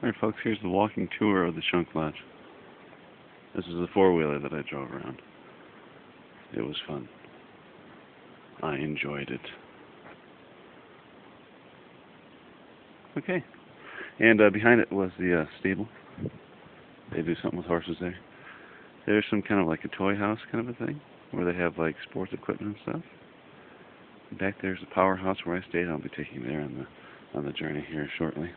Alright folks, here's the walking tour of the Schunk Lodge. This is the four-wheeler that I drove around. It was fun. I enjoyed it. Okay. And behind it was the stable. They do something with horses there. There's some kind of like a toy house kind of a thing, where they have like sports equipment and stuff. Back there's the powerhouse where I stayed. I'll be taking you there on the journey here shortly.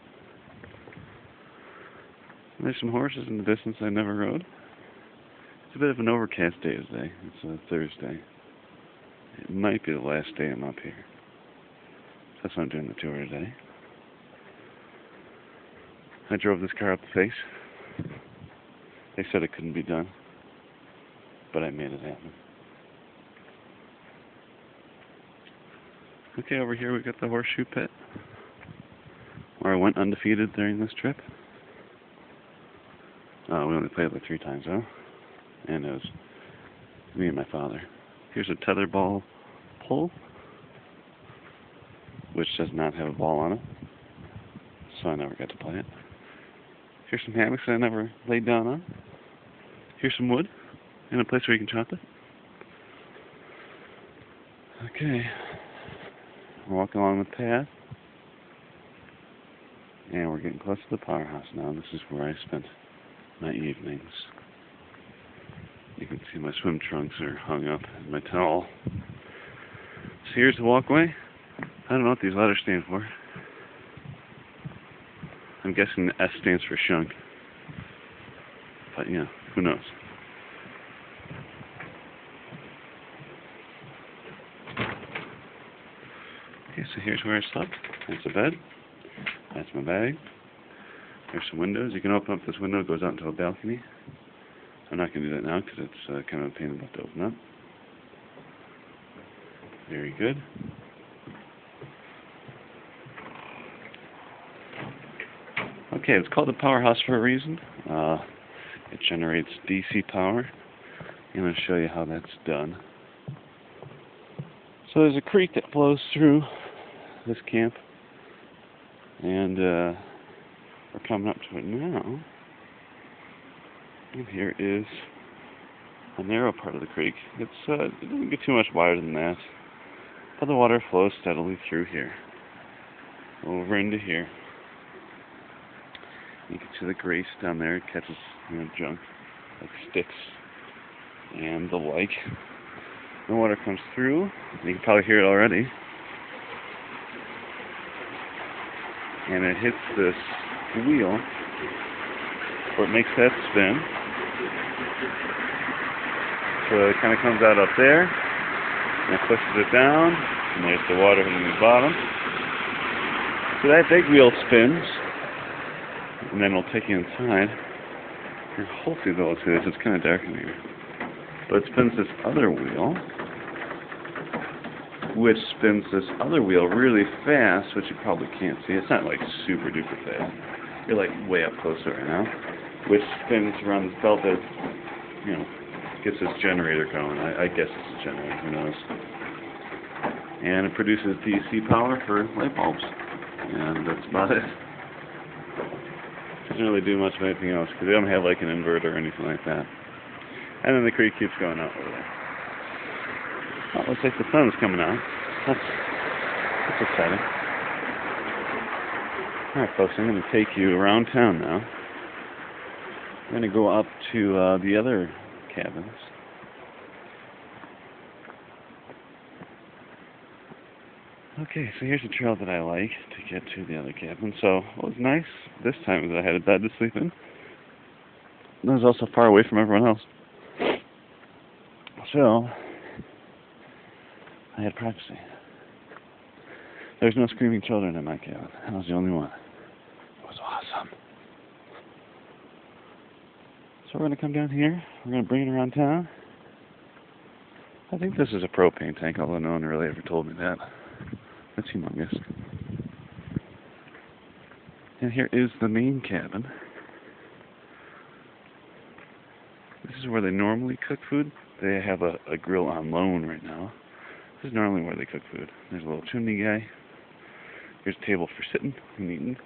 And there's some horses in the distance I never rode. It's a bit of an overcast day today. It's a Thursday. It might be the last day I'm up here. That's why I'm doing the tour today. I drove this car up the face. They said it couldn't be done, but I made it happen. Okay, over here we got the horseshoe pit, where I went undefeated during this trip. We only played like 3 times though, and it was me and my father. Here's a tetherball pole, which does not have a ball on it, so I never got to play it. Here's some hammocks that I never laid down on. Here's some wood, and a place where you can chop it. Okay, we're walking along the path, and we're getting close to the powerhouse now. This is where I spent my evenings. You can see my swim trunks are hung up in my towel. So here's the walkway. I don't know what these letters stand for. I'm guessing the S stands for Schunk. But yeah, who knows? Okay, so here's where I slept. That's the bed. That's my bag. There's some windows. You can open up this window. It goes out into a balcony. I'm not going to do that now because it's kind of a pain in the butt to open up. Very good. Okay, it's called the powerhouse for a reason. It generates DC power. I'm going to show you how that's done. So there's a creek that flows through this camp, and we're coming up to it now. And here is a narrow part of the creek. It doesn't get too much wider than that, but the water flows steadily through here, over into here. You can see the grace down there. It catches junk, like sticks and the like. The water comes through. You can probably hear it already. And it hits this wheel where it makes that spin. So it kind of comes out up there, and it pushes it down, and there's the water hitting the bottom. So that big wheel spins, and then it'll take you inside. And hopefully they'll see this. It's kind of dark in here. But it spins this other wheel, which spins this other wheel really fast, which you probably can't see. It's not like super duper fast. You're like way up close right now. Which spins around this belt that, gets this generator going. I guess it's a generator, who knows. And it produces DC power for light bulbs. And that's about it. Doesn't really do much of anything else, because they don't have like an inverter or anything like that. And then the creek keeps going out over there. Well, it looks like the sun's coming out. That's exciting. Alright folks, I'm going to take you around town now. I'm going to go up to the other cabins. Okay, so here's a trail that I like to get to the other cabin. So what was nice this time is that I had a bed to sleep in. And I was also far away from everyone else. So I had privacy. There's no screaming children in my cabin. I was the only one. It was awesome. So we're going to come down here. We're going to bring it around town. I think this is a propane tank, although no one really ever told me that. That's humongous. And here is the main cabin. This is where they normally cook food. They have a grill on loan right now. This is normally where they cook food. There's a little chimney guy. Here's a table for sitting and eating.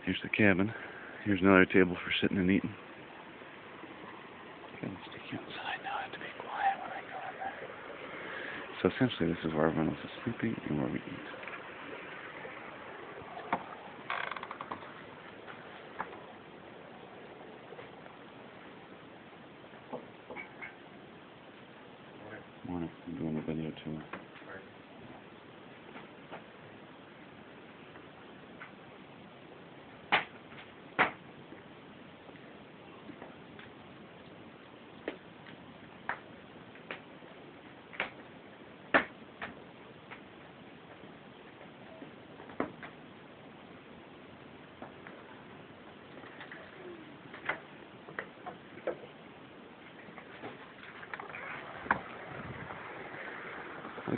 Here's the cabin. Here's another table for sitting and eating. I'm sticking outside now. I have to be quiet when I go in there. So essentially, this is where everyone else is sleeping and where we eat. Morning. I'm doing a video too.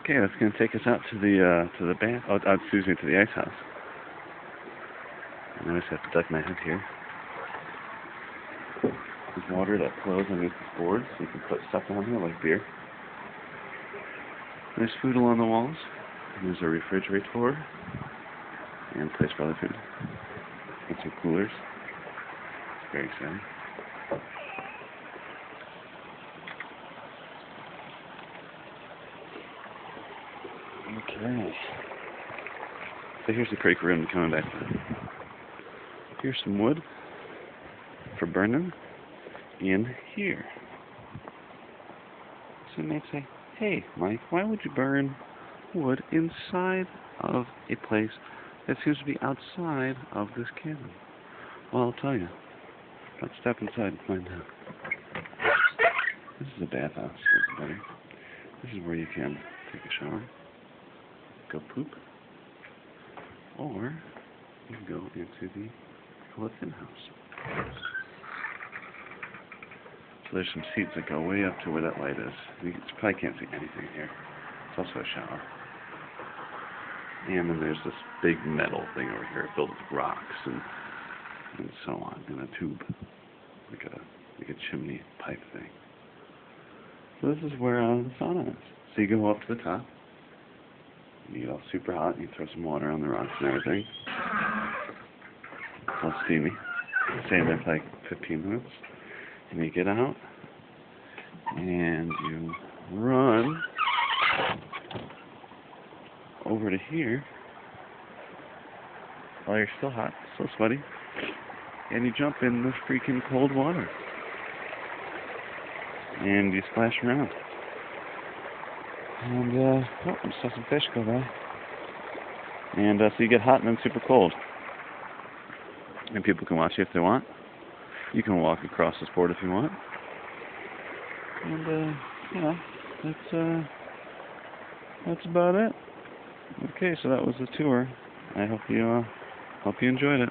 Okay, that's going to take us out to the bath. Oh, excuse me, to the ice house. And I just have to duck my head here. There's water that flows underneath the boards, so you can put stuff on here like beer. There's food along the walls. There's a refrigerator and a place for other food. And some coolers. It's very exciting. Okay. So here's the creek room coming back to. Here's some wood for burning in here. So you may say, hey, Mike, why would you burn wood inside of a place that seems to be outside of this cabin? Well, I'll tell you. Let's step inside and find out. This is a bathhouse, everybody. This is where you can take a shower, go poop, or you can go into the Clifton house. So there's some seats that go way up to where that light is. You probably can't see anything here. It's also a shower. And then there's this big metal thing over here filled with rocks and so on, in a tube, like a chimney pipe thing. So this is where the sauna is. So you go up to the top. You get all super hot, and you throw some water on the rocks and everything. It's all steamy. You stay there for like 15 minutes. And you get out, and you run over to here while you're still hot, still sweaty, and you jump in the freaking cold water. And you splash around. And, oh, I saw some fish go by. And so you get hot and then super cold. And people can watch you if they want. You can walk across this board if you want. And, you know, that's about it. Okay, so that was the tour. I hope you enjoyed it.